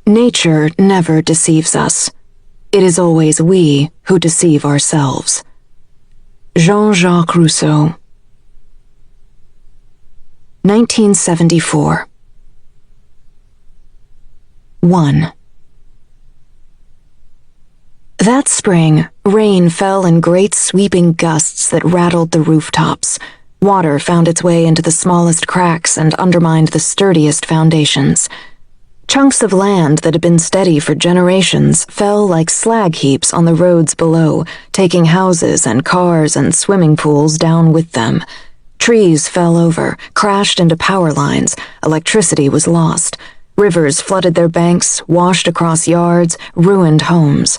Nature never deceives us. It is always we who deceive ourselves. Jean-Jacques Rousseau. 1974. 1. That spring, rain fell in great sweeping gusts that rattled the rooftops. Water found its way into the smallest cracks and undermined the sturdiest foundations. Chunks of land that had been steady for generations fell like slag heaps on the roads below, taking houses and cars and swimming pools down with them. Trees fell over, crashed into power lines, electricity was lost. Rivers flooded their banks, washed across yards, ruined homes.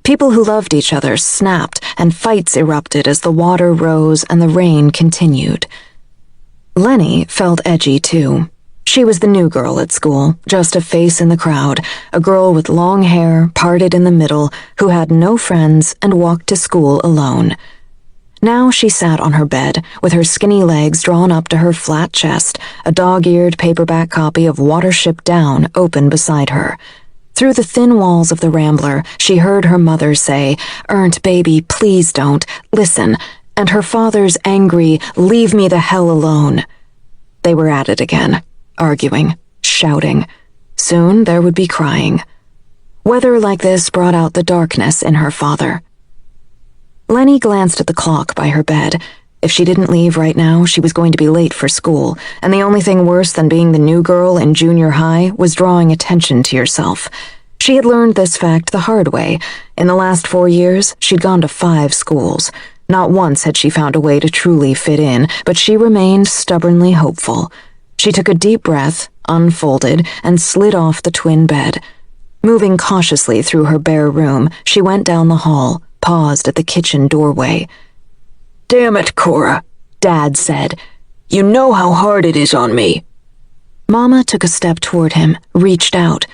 People who loved each other snapped, and fights erupted as the water rose and the rain continued. Leni felt edgy too. She was the new girl at school, just a face in the crowd, a girl with long hair, parted in the middle, who had no friends and walked to school alone. Now she sat on her bed, with her skinny legs drawn up to her flat chest, a dog-eared paperback copy of Watership Down open beside her. Through the thin walls of the Rambler, she heard her mother say, "Ernt, baby, please don't, listen," and her father's angry, "Leave me the hell alone." They were at it again, arguing, shouting. Soon there would be crying. Weather like this brought out the darkness in her father. Leni glanced at the clock by her bed. If she didn't leave right now, she was going to be late for school, and the only thing worse than being the new girl in junior high was drawing attention to yourself. She had learned this fact the hard way. In the last 4 years, she'd gone to 5 schools. Not once had she found a way to truly fit in, but she remained stubbornly hopeful. She took a deep breath, unfolded, and slid off the twin bed. Moving cautiously through her bare room, she went down the hall, paused at the kitchen doorway. "Damn it, Cora," Dad said. "You know how hard it is on me." Mama took a step toward him, reached out.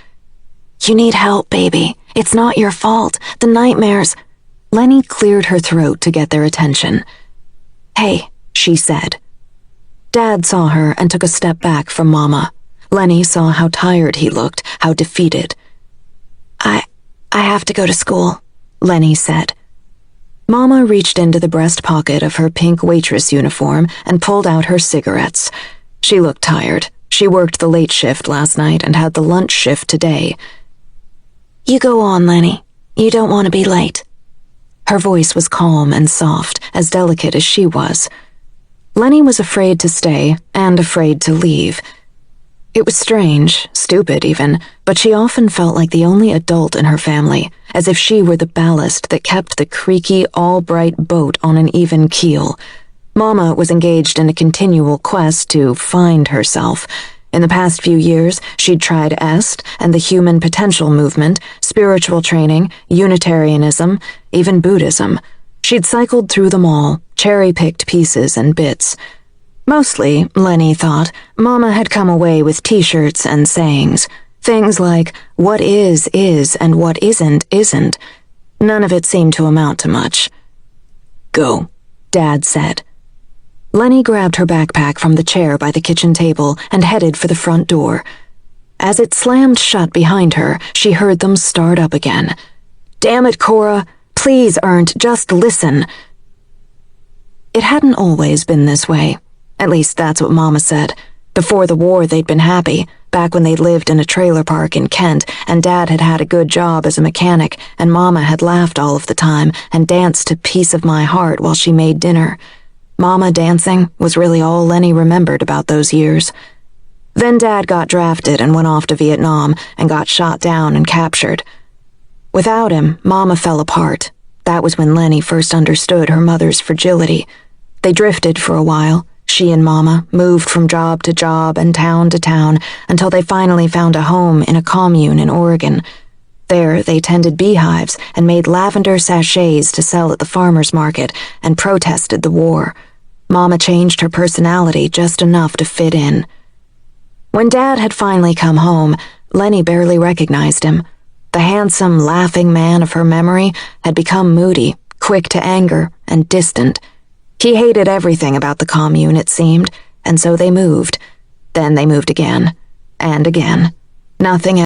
"You need help, baby. It's not your fault. The nightmares." Leni cleared her throat to get their attention. "Hey," she said. Dad saw her and took a step back from Mama. Leni saw how tired he looked, how defeated. I have to go to school," Leni said. Mama reached into the breast pocket of her pink waitress uniform and pulled out her cigarettes. She looked tired. She worked the late shift last night and had the lunch shift today. "You go on, Leni. You don't want to be late." Her voice was calm and soft, as delicate as she was. Leni was afraid to stay and afraid to leave. It was strange, stupid even, but she often felt like the only adult in her family, as if she were the ballast that kept the creaky Allbright boat on an even keel. Mama was engaged in a continual quest to find herself. In the past few years, she'd tried EST and the Human Potential Movement, spiritual training, Unitarianism, even Buddhism. She'd cycled through them all, cherry-picked pieces and bits. Mostly, Leni thought, Mama had come away with t-shirts and sayings. Things like, what is, and what isn't. None of it seemed to amount to much. "Go," Dad said. Leni grabbed her backpack from the chair by the kitchen table and headed for the front door. As it slammed shut behind her, she heard them start up again. "Damn it, Cora! Please, Ernt, just listen." It hadn't always been this way. At least that's what Mama said. Before the war, they'd been happy, back when they'd lived in a trailer park in Kent, and Dad had had a good job as a mechanic, and Mama had laughed all of the time and danced to Piece of My Heart while she made dinner. Mama dancing was really all Leni remembered about those years. Then Dad got drafted and went off to Vietnam and got shot down and captured. Without him, Mama fell apart. That was when Leni first understood her mother's fragility. They drifted for a while. She and Mama moved from job to job and town to town until they finally found a home in a commune in Oregon. There, they tended beehives and made lavender sachets to sell at the farmer's market and protested the war. Mama changed her personality just enough to fit in. When Dad had finally come home, Leni barely recognized him. The handsome, laughing man of her memory had become moody, quick to anger, and distant. He hated everything about the commune, it seemed, and so they moved. Then they moved again, and again. Nothing